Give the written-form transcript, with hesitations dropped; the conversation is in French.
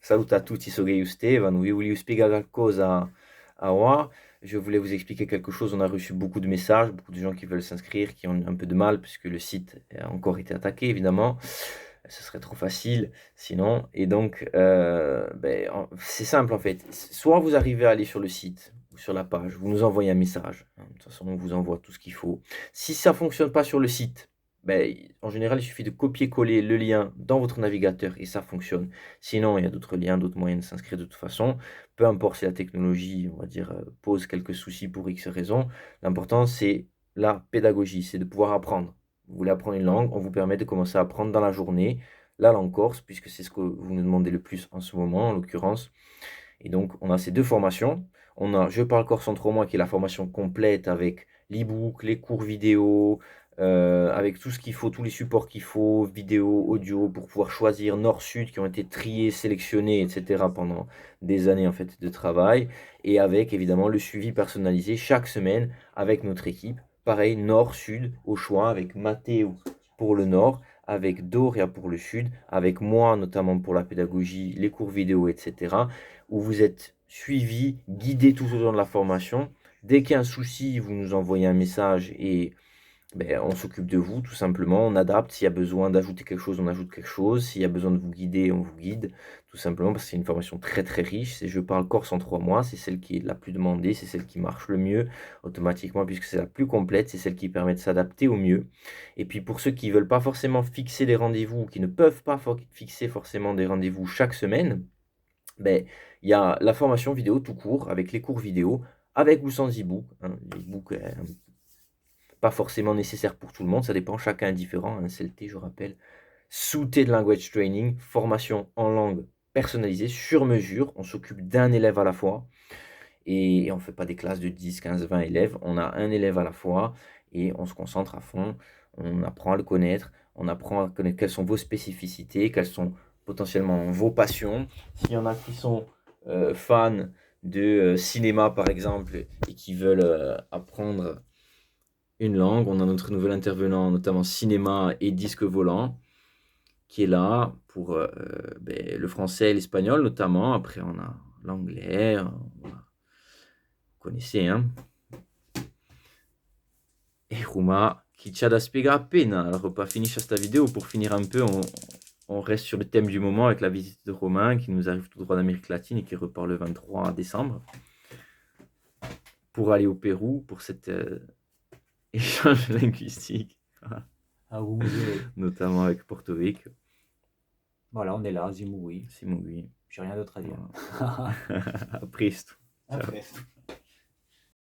Salut à tutti, sono io Stefano, vi volevo spiegare qualcosa a moi. Je voulais vous expliquer quelque chose. On a reçu beaucoup de messages, beaucoup de gens qui veulent s'inscrire, qui ont un peu de mal, puisque le site a encore été attaqué, évidemment. Ce serait trop facile sinon. Et donc, c'est simple en fait. Soit vous arrivez à aller sur le site ou sur la page, vous nous envoyez un message. De toute façon, on vous envoie tout ce qu'il faut. Si ça ne fonctionne pas sur le site, en général, il suffit de copier-coller le lien dans votre navigateur et ça fonctionne. Sinon, il y a d'autres liens, d'autres moyens de s'inscrire de toute façon. Peu importe si la technologie, on va dire, pose quelques soucis pour X raisons. L'important, c'est la pédagogie, c'est de pouvoir apprendre. Vous voulez apprendre une langue, on vous permet de commencer à apprendre dans la journée la langue corse, puisque c'est ce que vous nous demandez le plus en ce moment, en l'occurrence. Et donc, on a ces deux formations. On a Je parle corse en 3 mois, qui est la formation complète avec l'e-book, les cours vidéo, avec tout ce qu'il faut, tous les supports qu'il faut, vidéo, audio, pour pouvoir choisir nord-sud, qui ont été triés, sélectionnés, etc. pendant des années en fait de travail. Et avec évidemment le suivi personnalisé chaque semaine avec notre équipe. Pareil, nord-sud au choix, avec Mathéo pour le nord, avec Doria pour le sud, avec moi notamment pour la pédagogie, les cours vidéo, etc. Où vous êtes suivi, guidé tout au long de la formation. Dès qu'il y a un souci, vous nous envoyez un message et on s'occupe de vous, tout simplement. On adapte. S'il y a besoin d'ajouter quelque chose, on ajoute quelque chose. S'il y a besoin de vous guider, on vous guide, tout simplement, parce que c'est une formation très très riche. Je parle corse en 3 mois. C'est celle qui est la plus demandée, c'est celle qui marche le mieux automatiquement, puisque c'est la plus complète. C'est celle qui permet de s'adapter au mieux. Et puis pour ceux qui ne veulent pas forcément fixer des rendez-vous, qui ne peuvent pas fixer forcément des rendez-vous chaque semaine, il y a la formation vidéo tout court, avec les cours vidéo, avec ou sans e-book. L'e-book est pas forcément nécessaire pour tout le monde, ça dépend, chacun est différent. CLT, je rappelle. Sous-T de Language Training, formation en langue personnalisée, sur mesure. On s'occupe d'un élève à la fois. Et on ne fait pas des classes de 10, 15, 20 élèves. On a un élève à la fois et on se concentre à fond. On apprend à le connaître. On apprend à connaître quelles sont vos spécificités, quelles sont potentiellement vos passions. S'il y en a qui sont fans de cinéma, par exemple, et qui veulent apprendre une langue, on a notre nouvel intervenant, notamment cinéma et disque volant, qui est là pour le français et l'espagnol notamment. Après, on a l'anglais, vous connaissez, hein. Et Ruma, qui c'ha da spiegare appena. Alors, pas finisce sta vidéo, pour finir un peu, on reste sur le thème du moment avec la visite de Romain, qui nous arrive tout droit d'Amérique latine et qui repart le 23 décembre, pour aller au Pérou, pour cet échange linguistique, Ah, vous musée. notamment avec Porto Rico. Voilà, on est là, Zimoui. Simugui. J'ai rien d'autre à dire. A presto. À Ciao. plus.